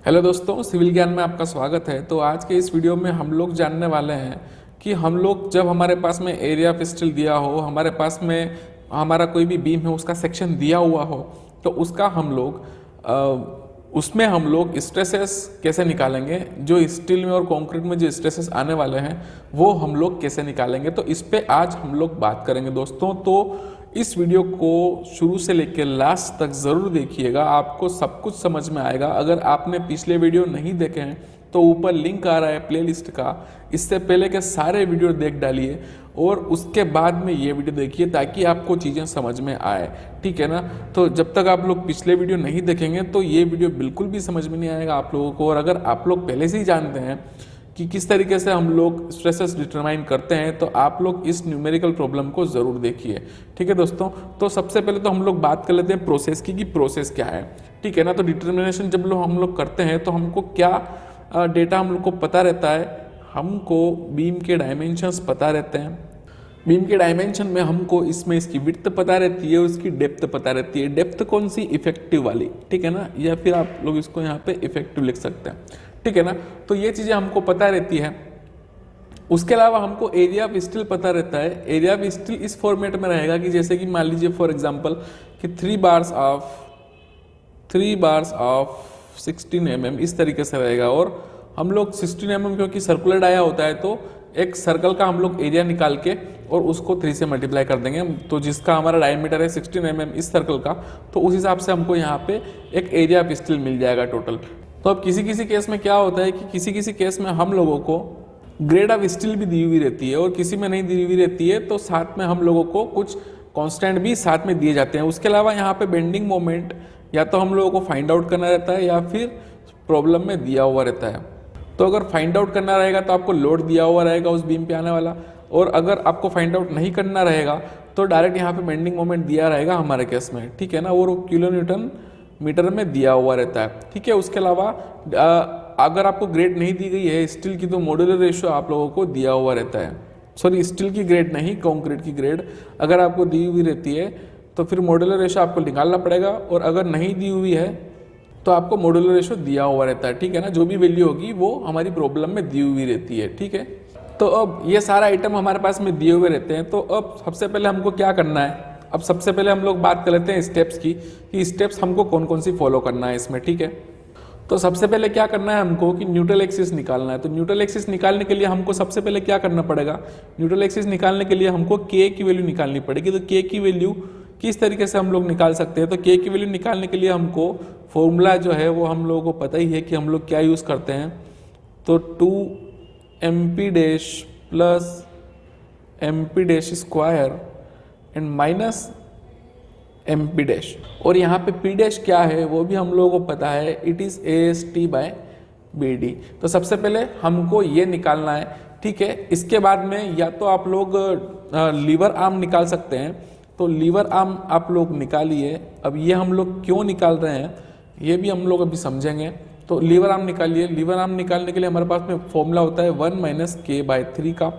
Hello दोस्तों, civil ज्ञान में आपका स्वागत है। तो आज के इस वीडियो में हम लोग जानने वाले हैं कि हम लोग जब हमारे पास में एरिया ऑफ स्टील दिया हो, हमारे पास में हमारा कोई भी बीम है उसका सेक्शन दिया हुआ हो, तो उसका हम लोग उसमें हम लोग स्ट्रेसेस कैसे निकालेंगे, जो स्टील में और कंक्रीट में जो स्ट्रेसेस आने वाले हैं वो हम लोग कैसे निकालेंगे। तो इस पे आज हम लोग बात करेंगे दोस्तों। तो इस वीडियो को शुरू से लेकर लास्ट तक ज़रूर देखिएगा, आपको सब कुछ समझ में आएगा। अगर आपने पिछले वीडियो नहीं देखे हैं तो ऊपर लिंक आ रहा है प्लेलिस्ट का, इससे पहले के सारे वीडियो देख डालिए और उसके बाद में ये वीडियो देखिए ताकि आपको चीज़ें समझ में आए, ठीक है ना। तो जब तक आप लोग पिछले वीडियो नहीं देखेंगे तो ये वीडियो बिल्कुल भी समझ में नहीं आएगा आप लोगों को। और अगर आप लोग पहले से ही जानते हैं कि किस तरीके से हम लोग स्ट्रेसेस डिटरमाइन करते हैं तो आप लोग इस न्यूमेरिकल प्रॉब्लम को ज़रूर देखिए, ठीक है दोस्तों। तो सबसे पहले तो हम लोग बात कर लेते हैं प्रोसेस की, कि प्रोसेस क्या है, ठीक है ना। तो डिटर्मिनेशन जब हम लोग करते हैं तो हमको क्या डेटा हम लोग को पता रहता है, हमको बीम के डायमेंशंस पता रहते हैं। बीम के डायमेंशन में हमको इसमें इसकी विड्थ पता रहती है, उसकी डेप्थ पता रहती है। डेप्थ कौन सी, इफेक्टिव वाली, ठीक है ना, या फिर आप लोग इसको यहाँ पे इफेक्टिव लिख सकते हैं, ठीक है ना। तो ये चीज़ें हमको पता रहती है। उसके अलावा हमको एरिया ऑफ स्टील पता रहता है। एरिया ऑफ स्टील इस फॉर्मेट में रहेगा कि जैसे कि मान लीजिए फॉर एग्जांपल कि 3 बार्स ऑफ 16 mm इस तरीके से रहेगा। और हम लोग 16 mm क्योंकि सर्कुलर डाया होता है तो एक सर्कल का हम लोग एरिया निकाल के और उसको 3 से मल्टीप्लाई कर देंगे, तो जिसका हमारा डायमीटर है 16 mm इस सर्कल का, तो उस हिसाब से हमको यहाँ पे एक एरिया ऑफ स्टील मिल जाएगा टोटल। तो अब किसी किसी केस में क्या होता है कि किसी किसी केस में हम लोगों को ग्रेड ऑफ स्टील भी दी हुई रहती है और किसी में नहीं दी हुई रहती है, तो साथ में हम लोगों को कुछ कांस्टेंट भी साथ में दिए जाते हैं। उसके अलावा यहाँ पे बेंडिंग मोमेंट या तो हम लोगों को फाइंड आउट करना रहता है या फिर प्रॉब्लम में दिया हुआ रहता है। तो अगर फाइंड आउट करना रहेगा तो आपको लोड दिया हुआ रहेगा उस बीम पे आने वाला, और अगर आपको फाइंड आउट नहीं करना रहेगा तो डायरेक्ट यहाँ पे बेंडिंग मोमेंट दिया रहेगा हमारे केस में, ठीक है ना, और किलो न्यूटन मीटर में दिया हुआ रहता है, ठीक है। उसके अलावा अगर आपको ग्रेड नहीं दी गई है स्टील की तो मॉड्यूलर रेशियो आप लोगों को दिया हुआ रहता है। सॉरी, स्टील की ग्रेड नहीं, कंक्रीट की ग्रेड अगर आपको दी हुई रहती है तो फिर मॉड्यूलर रेशियो आपको निकालना पड़ेगा, और अगर नहीं दी हुई है तो आपको मॉड्यूलर रेशियो दिया हुआ रहता है, ठीक है ना। जो भी वैल्यू होगी वो हमारी प्रॉब्लम में दी हुई रहती है, ठीक है। तो अब ये सारा आइटम हमारे पास में दिए हुए रहते हैं। तो अब सबसे पहले हमको क्या करना है, अब सबसे पहले हम लोग बात कर लेते हैं स्टेप्स की, कि स्टेप्स हमको कौन कौन सी फॉलो करना है इसमें, ठीक है। तो सबसे पहले क्या करना है हमको कि न्यूट्रल एक्सिस निकालना है। तो न्यूट्रल एक्सिस निकालने के लिए हमको सबसे पहले क्या करना पड़ेगा, न्यूट्रल एक्सिस निकालने के लिए हमको के की वैल्यू निकालनी पड़ेगी। तो के की वैल्यू किस तरीके से हम लोग निकाल सकते हैं, तो के की वैल्यू निकालने के लिए हमको फॉर्मूला जो है वो हम लोगों को पता ही है कि हम लोग क्या यूज़ करते हैं। तो 2mp dash plus mp dash square and minus mp dash, और यहाँ पे p डैश क्या है वो भी हम लोगों को पता है, इट इज़ AST/BD। तो सबसे पहले हमको ये निकालना है, ठीक है। इसके बाद में या तो आप लोग लीवर आर्म निकाल सकते हैं, तो लीवर आर्म आप लोग निकालिए। अब ये हम लोग क्यों निकाल रहे हैं ये भी हम लोग अभी समझेंगे। तो लीवर आर्म निकालिए। लीवर आर्म निकालने के लिए हमारे पास में फॉर्मूला होता है 1 - k/3 का,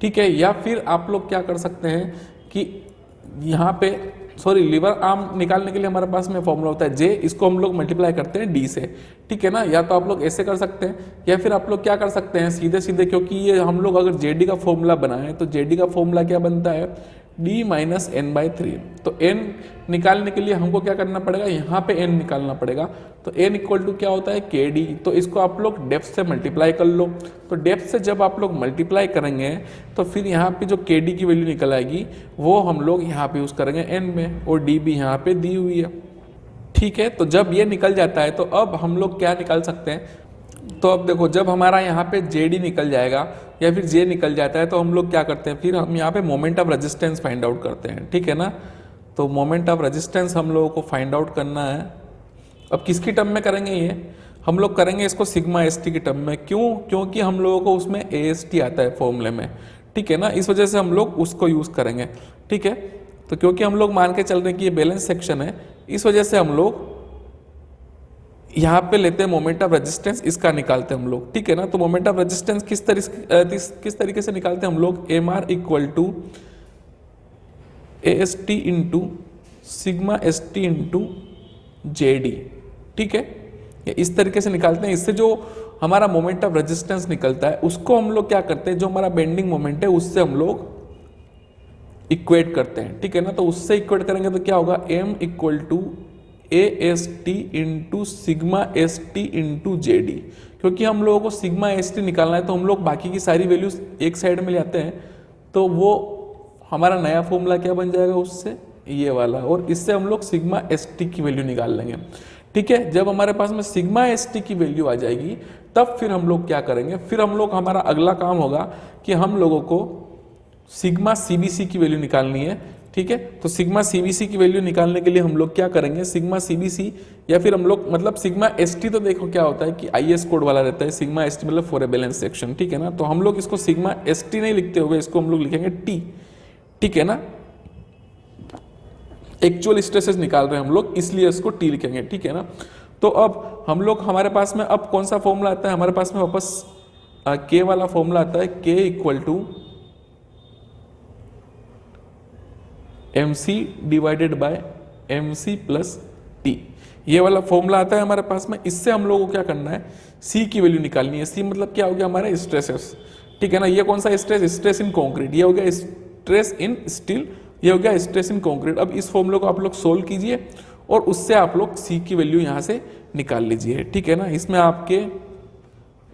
ठीक है। या फिर आप लोग क्या कर सकते हैं कि यहाँ पे लीवर आर्म निकालने के लिए हमारे पास में फॉर्मूला होता है J, इसको हम लोग मल्टीप्लाई करते हैं D से, ठीक है ना। या तो आप लोग ऐसे कर सकते हैं या फिर आप लोग क्या कर सकते हैं सीधे सीधे, क्योंकि ये हम लोग अगर JD का फॉर्मूला बनाएं तो JD का फॉर्मूला क्या बनता है, D - n/3। तो n निकालने के लिए हमको क्या करना पड़ेगा, यहाँ पे n निकालना पड़ेगा। तो n इक्वल टू क्या होता है, KD। तो इसको आप लोग डेप्थ से मल्टीप्लाई कर लो। तो डेप्थ से जब आप लोग मल्टीप्लाई करेंगे तो फिर यहाँ पे जो KD की वैल्यू निकल आएगी वो हम लोग यहाँ पे यूज़ करेंगे n में, और D भी यहाँ पे दी हुई है, ठीक है। तो जब ये निकल जाता है तो अब हम लोग क्या निकाल सकते हैं, तो अब देखो जब हमारा यहाँ पे JD निकल जाएगा या फिर J निकल जाता है तो हम लोग क्या करते हैं, फिर हम यहाँ पे moment of resistance find out करते हैं, ठीक है ना। तो मोमेंट ऑफ रेजिस्टेंस हम लोगों को फाइंड आउट करना है। अब किसकी टर्म में करेंगे ये, हम लोग करेंगे इसको सिग्मा ST की टर्म में। क्यों, क्योंकि हम लोगों को उसमें AST आता है फॉर्मूले में, ठीक है ना, इस वजह से हम लोग उसको यूज़ करेंगे, ठीक है। तो क्योंकि हम लोग मान के चल रहे हैं कि ये बैलेंस सेक्शन है, इस वजह से हम लोग यहाँ पे लेते हैं मोमेंट ऑफ रेजिस्टेंस, इसका निकालते हैं हम लोग, ठीक है ना। तो मोमेंट ऑफ रेजिस्टेंस किस तरीके से निकालते हैं हम लोग, MR equal to AST into sigma ST into JD, ठीक है। या इस तरीके से निकालते हैं। इससे जो हमारा मोमेंट ऑफ रेजिस्टेंस निकलता है उसको हम लोग क्या करते हैं, जो हमारा बेंडिंग मोमेंट है उससे हम लोग इक्वेट करते हैं, ठीक है ना। तो उससे इक्वेट करेंगे तो क्या होगा, m equal to A S T into sigma S T into J D. क्योंकि हम लोगों को सिग्मा एस टी निकालना है तो हम लोग बाकी की सारी वैल्यूज एक साइड में ले आते हैं, तो वो हमारा नया फॉर्मूला क्या बन जाएगा उससे, ये वाला, और इससे हम लोग सिग्मा एस टी की वैल्यू निकाल लेंगे, ठीक है। जब हमारे पास में सिग्मा एस टी की वैल्यू आ जाएगी तब फिर हम लोग क्या करेंगे, फिर हम लोग, हमारा अगला काम होगा कि हम लोगों को सिग्मा सीबीसी की वैल्यू निकालनी है, ठीक है। तो सिग्मा सीबीसी की वैल्यू निकालने के लिए हम लोग क्या करेंगे, सिग्मा सीबीसी या फिर हम लोग मतलब सिग्मा एसटी, तो देखो क्या होता है कि आईएस कोड वाला रहता है, सिग्मा एसटी मतलब फॉर ए बैलेंस सेक्शन, ठीक है ना। तो हम लोग इसको सिग्मा एसटी नहीं लिखते हुए इसको हम लोग लिखेंगे टी, ठीक है ना। एक्चुअल स्ट्रेसेस निकाल रहे हैं हम लोग इसलिए इसको टी लिखेंगे, ठीक है ना। तो अब हम लोग, हमारे पास में अब कौन सा फॉर्मूला आता है, हमारे पास में वापस के वाला फॉर्मूला आता है, K equal to MC divided by MC plus T, ये वाला फॉर्मूला आता है हमारे पास में। इससे हम लोगों को क्या करना है, C की वैल्यू निकालनी है। C मतलब क्या हो गया हमारा स्ट्रेसेस, ठीक है ना। ये कौन सा स्ट्रेस, स्ट्रेस इन कंक्रीट, ये हो गया स्ट्रेस इन स्टील, ये हो गया स्ट्रेस इन कंक्रीट। अब इस फॉर्मूले को आप लोग सोल्व कीजिए और उससे आप लोग C की वैल्यू यहाँ से निकाल लीजिए, ठीक है ना। इसमें आपके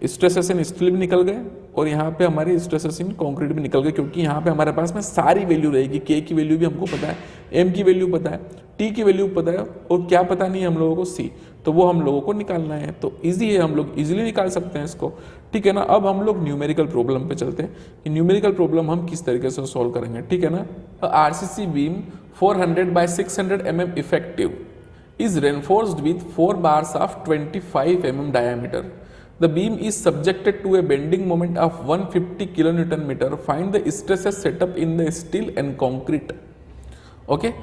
स्ट्रेसेस इन स्टील भी निकल गए और यहाँ पे हमारे स्ट्रेसेस इन कंक्रीट भी निकल गए, क्योंकि यहाँ पे हमारे पास में सारी वैल्यू रहेगी। के की वैल्यू भी हमको पता है, एम की वैल्यू पता है, टी की वैल्यू पता है, और क्या पता नहीं है हम लोगों को, सी, तो वो हम लोगों को निकालना है। तो इजी है, हम लोग इजीली निकाल सकते हैं इसको, ठीक है ना। अब हम लोग न्यूमेरिकल प्रॉब्लम पे चलते हैं कि न्यूमेरिकल प्रॉब्लम हम किस तरीके से सॉल्व करेंगे, ठीक है ना। RCC beam 400 by 600 mm effective is reinforced with 4 bars of 25 mm diameter. The beam is subjected to a bending moment of 150 kilonewton meter. Find the stresses set up in the steel and concrete. Okay?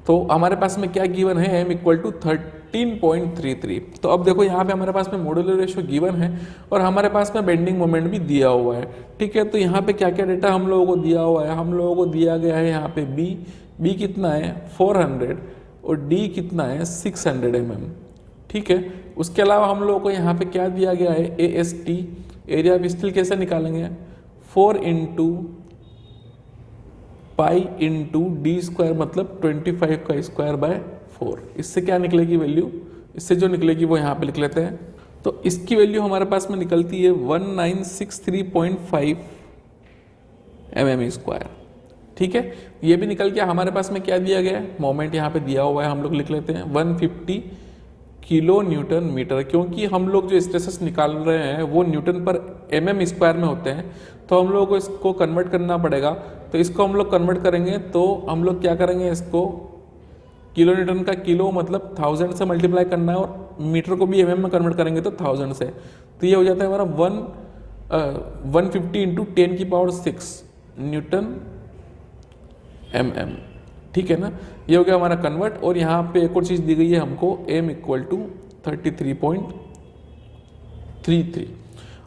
तो हमारे पास में क्या given है, m equal to 13.33। तो अब देखो यहाँ पे हमारे पास में मॉड्यूलर रेशियो गिवन है और हमारे पास में बेंडिंग मोमेंट भी दिया हुआ है, ठीक है। तो यहाँ पे क्या क्या डेटा हम लोगों को दिया हुआ है, हम लोगों को दिया गया है यहाँ पे b कितना है 400 और d कितना है 600 mm, ठीक है। उसके अलावा हम लोगों को यहाँ पे क्या दिया गया है, AST, एरिया ऑफ स्टील कैसे निकालेंगे, 4 into pi into D square मतलब 25 का स्क्वायर बाय 4। इससे क्या निकलेगी वैल्यू, इससे जो निकलेगी वो यहाँ पे लिख लेते हैं। तो इसकी वैल्यू हमारे पास में निकलती है 1963.5 mm स्क्वायर, ठीक है। ये भी निकल गया। हमारे पास में क्या दिया गया है, मोमेंट यहाँ पे दिया हुआ है, हम लोग लिख लेते हैं 150 किलो न्यूटन मीटर, क्योंकि हम लोग जो स्ट्रेसेस निकाल रहे हैं वो न्यूटन पर mm स्क्वायर में होते हैं, तो हम लोगों को इसको कन्वर्ट करना पड़ेगा। तो इसको हम लोग कन्वर्ट करेंगे तो हम लोग क्या करेंगे, इसको किलो न्यूटन का किलो मतलब 1000 से मल्टीप्लाई करना है और मीटर को भी mm में कन्वर्ट करेंगे तो 1000 से, तो ये हो जाता है हमारा 150 इंटू 10 की पावर 6 न्यूटन mm, ठीक है ना। ये हो गया हमारा कन्वर्ट। और यहाँ पे एक और चीज़ दी गई है हमको, m इक्वल टू 33.33।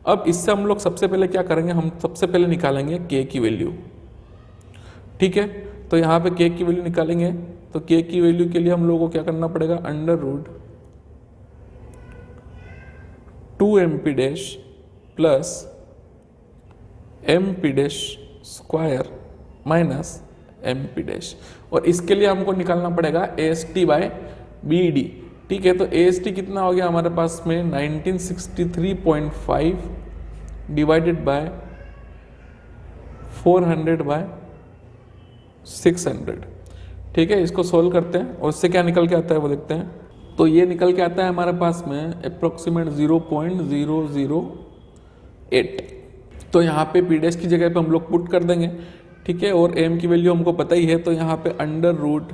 अब इससे हम लोग सबसे पहले क्या करेंगे, हम सबसे पहले निकालेंगे k की वैल्यू, ठीक है। तो यहाँ पे k की वैल्यू निकालेंगे तो k की वैल्यू के लिए हम लोगों को क्या करना पड़ेगा, under root 2mp dash plus mp dash square minus mp dash, और इसके लिए हमको निकालना पड़ेगा AST बाय BD, ठीक है। तो AST कितना हो गया हमारे पास में 1963.5 डिवाइडेड बाय 400 बाय 600, ठीक है। इसको सोल्व करते हैं और इससे क्या निकल के आता है वो देखते हैं। तो ये निकल के आता है हमारे पास में अप्रोक्सीमेट 0.008। तो यहाँ पे P डैश की जगह पे हम लोग पुट कर देंगे, ठीक है। और m की वैल्यू हमको पता ही है, तो यहाँ पे under root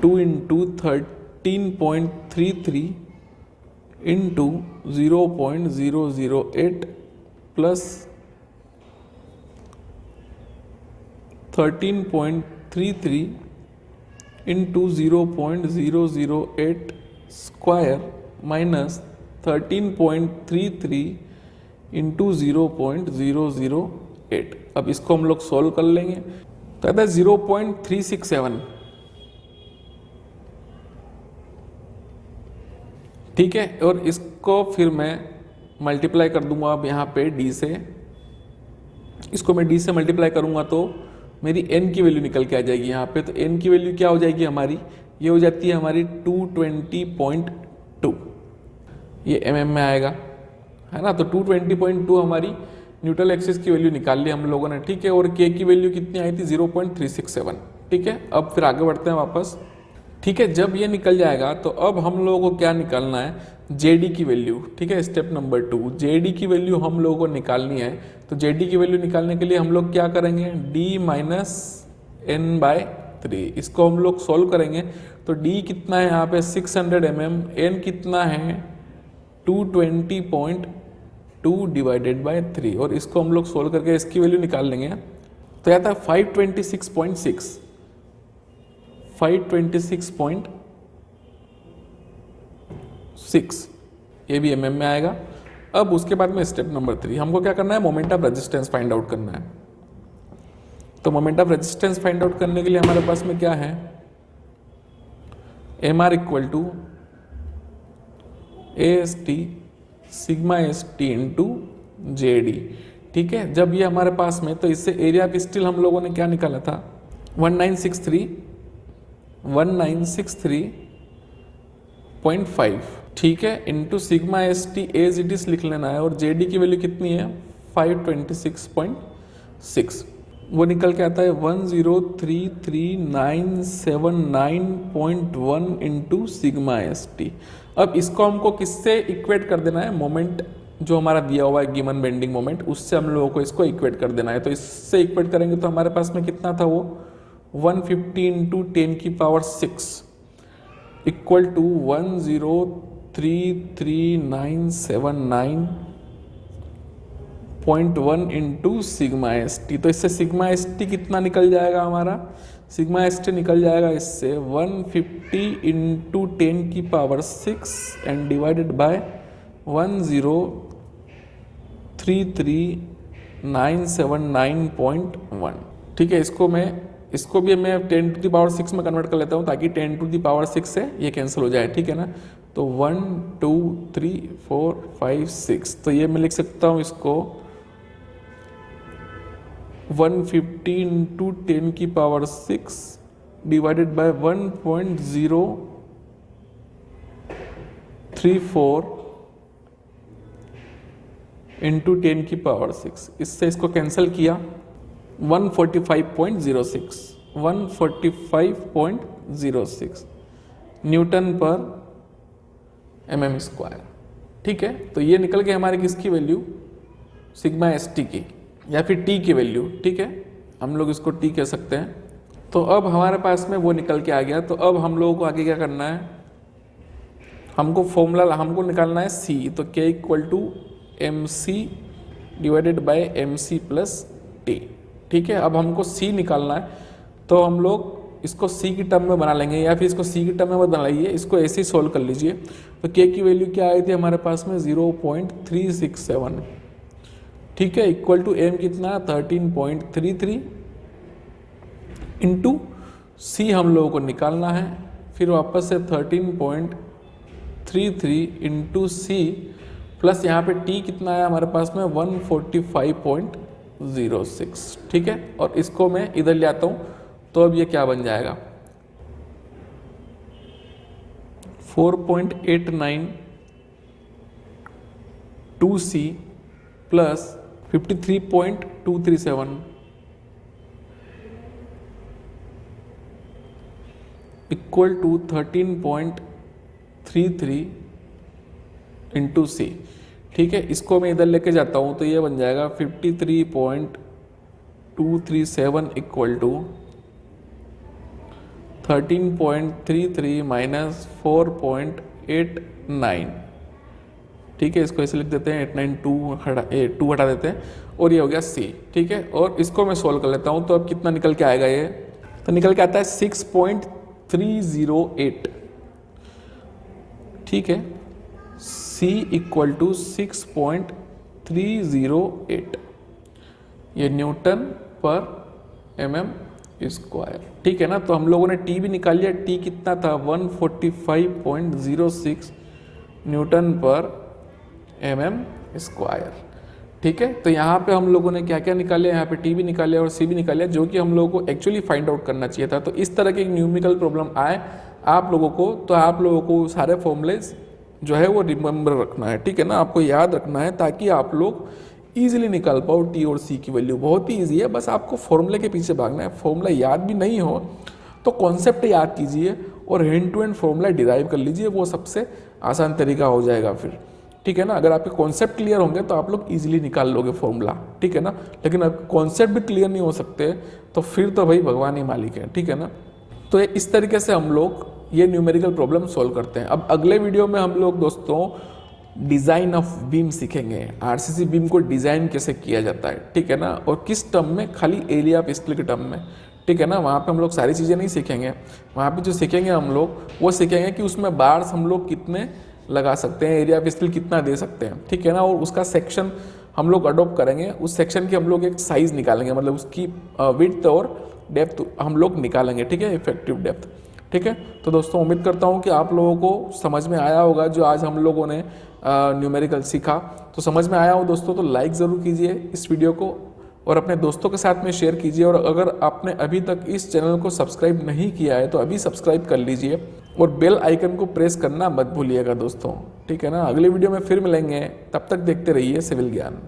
2 into 13.33 into 0.008 plus 13.33 into 0.008 square minus 13.33 into 0.008। अब इसको हम लोग सोल्व कर लेंगे तो आता है 0.367, ठीक है। और इसको फिर मैं मल्टीप्लाई कर दूंगा अब यहाँ पे d से, इसको मैं d से मल्टीप्लाई करूंगा तो मेरी n की वैल्यू निकल के आ जाएगी यहाँ पे। तो n की वैल्यू क्या हो जाएगी हमारी, ये हो जाती है हमारी 220.2, ये mm में आएगा, है ना। तो 220.2 हमारी न्यूट्रल एक्सिस की वैल्यू निकाल ली हम लोगों ने, ठीक है। और k की वैल्यू कितनी आई थी, 0.367, ठीक है। अब फिर आगे बढ़ते हैं वापस, ठीक है। जब ये निकल जाएगा तो अब हम लोगों को क्या निकालना है, JD की वैल्यू, ठीक है। स्टेप नंबर 2, JD की वैल्यू हम लोगों को निकालनी है। तो JD की वैल्यू निकालने के लिए हम लोग क्या करेंगे, d माइनस n/3, इसको हम लोग सोल्व करेंगे। तो d कितना है यहाँ पे 600 mm, n कितना है 220.2 डिवाइडेड बाय 3, और इसको हम लोग सोल्व करके इसकी वैल्यू निकाल लेंगे। तो आता है 526.6, ये भी mm में आएगा। अब उसके बाद में स्टेप नंबर 3, हमको क्या करना है, moment of resistance find out करना है। तो moment of resistance find out करने के लिए हमारे पास में क्या है, mr equal to AST sigma ST into JD, ठीक है। जब ये हमारे पास में, तो इससे एरिया ऑफ स्टील हम लोगों ने क्या निकाला था, 1963.5, ठीक है, into sigma ST as it is लिख लेना है। और JD की वैल्यू कितनी है 526.6, वो निकल के आता है 1033979.1 इंटू सिग्मा ST। अब इसको हमको किससे इक्वेट कर देना है, मोमेंट जो हमारा दिया हुआ है गिवन बेंडिंग मोमेंट, उससे हम लोगों को इसको इक्वेट कर देना है। तो इससे इक्वेट करेंगे तो हमारे पास में कितना था वो 150 into 10⁶ equal to 1033979.1 into sigma ST। तो इससे सिग्मा ST कितना निकल जाएगा हमारा, सिग्मा ST निकल जाएगा इससे 150 इंटू 10⁶ एंड डिवाइडेड बाय 1033979.1, ठीक है। इसको भी मैं 10⁶ में कन्वर्ट कर लेता हूँ ताकि 10⁶ से ये कैंसिल हो जाए, ठीक है ना। तो 1 2 3 4 5 6, तो ये मैं लिख सकता हूँ इसको 150 इंटू 10⁶ डिवाइडेड बाय 1.034 इंटू 10⁶। इससे इसको कैंसिल किया 145.06 न्यूटन पर mm स्क्वायर, ठीक है। तो ये निकल के हमारे किसकी वैल्यू, सिग्मा ST की, या फिर T की वैल्यू, ठीक है। हम लोग इसको T कह सकते हैं। तो अब हमारे पास में वो निकल के आ गया। तो अब हम लोगों को आगे क्या करना है, हमको फॉर्मूला हमको निकालना है C। तो K equal to MC divided by MC plus T, ठीक है। अब हमको C निकालना है, तो हम लोग इसको C की टर्म में बना लेंगे, या फिर इसको C की टर्म में मत बनाइए, इसको ऐसे ही सोल्व कर लीजिए। तो K की वैल्यू क्या आई थी हमारे पास में 0.367, ठीक है, इक्वल टू M कितना 13.33 इंटू C हम लोगों को निकालना है, फिर वापस से 13.33 इंटू C प्लस यहाँ पे T कितना है हमारे पास में 145.06, ठीक है। और इसको मैं इधर ले आता हूँ, तो अब ये क्या बन जाएगा 4.892C plus 53.237 equal to 13.33 into C, ठीक है। इसको मैं इधर लेके जाता हूँ तो ये बन जाएगा 53.237 इक्वल टू 13.33 माइनस 4.89, ठीक है। इसको ऐसे लिख देते हैं 892 हटा देते हैं, और ये हो गया C, ठीक है। और इसको मैं सोल्व कर लेता हूँ, तो अब कितना निकल के आएगा ये, तो निकल के आता है 6.308, ठीक है। C इक्वल टू 6.308, ये न्यूटन पर mm स्क्वायर, ठीक है ना। तो हम लोगों ने T भी निकाल लिया, T कितना था 145.06 न्यूटन पर mm स्क्वायर। ठीक है, तो यहाँ पे हम लोगों ने क्या क्या निकाले, यहाँ पे टी भी निकाले और सी भी निकाले, जो कि हम लोगों को एक्चुअली फाइंड आउट करना चाहिए था। तो इस तरह की एक न्यूमेरिकल प्रॉब्लम आए आप लोगों को, तो आप लोगों को सारे फॉर्मूलेज जो है वो रिमेंबर रखना है, ठीक है ना, आपको याद रखना है, ताकि आप लोग ईजिली निकाल पाओ टी और सी की वैल्यू। बहुत ही ईजी है, बस आपको फॉर्मूले के पीछे भागना है। फॉर्मूला याद भी नहीं हो तो कॉन्सेप्ट याद कीजिए और hand to hand formula derive कर लीजिए, वो सबसे आसान तरीका हो जाएगा फिर, ठीक है ना। अगर आपके कॉन्सेप्ट क्लियर होंगे तो आप लोग इजीली निकाल लोगे फॉर्मूला, ठीक है ना। लेकिन अगर कॉन्सेप्ट भी क्लियर नहीं हो सकते तो फिर तो भाई भगवान ही मालिक है, ठीक है ना। तो इस तरीके से हम लोग ये न्यूमेरिकल प्रॉब्लम सॉल्व करते हैं। अब अगले वीडियो में हम लोग दोस्तों डिज़ाइन ऑफ बीम सीखेंगे, आरसीसी बीम को डिज़ाइन कैसे किया जाता है, ठीक है ना, और किस टर्म में, खाली एरिया ऑफ स्टील के टर्म में, ठीक है ना। वहाँ पे हम लोग सारी चीज़ें नहीं सीखेंगे, वहाँ पे जो सीखेंगे हम लोग वो सीखेंगे कि उसमें बार्स हम लोग कितने लगा सकते हैं, एरिया ऑफ स्टील कितना दे सकते हैं, ठीक है ना। और उसका सेक्शन हम लोग अडोप्ट करेंगे, उस सेक्शन की हम लोग एक साइज़ निकालेंगे, मतलब उसकी विड्थ और डेप्थ हम लोग निकालेंगे, ठीक है, इफेक्टिव डेप्थ, ठीक है। तो दोस्तों उम्मीद करता हूँ कि आप लोगों को समझ में आया होगा जो आज हम लोगों ने न्यूमेरिकल सीखा। तो समझ में आया हो दोस्तों तो लाइक ज़रूर कीजिए इस वीडियो को और अपने दोस्तों के साथ में शेयर कीजिए। और अगर आपने अभी तक इस चैनल को सब्सक्राइब नहीं किया है तो अभी सब्सक्राइब कर लीजिए और बेल आइकन को प्रेस करना मत भूलिएगा दोस्तों, ठीक है ना। अगले वीडियो में फिर मिलेंगे, तब तक देखते रहिए सिविल ज्ञान।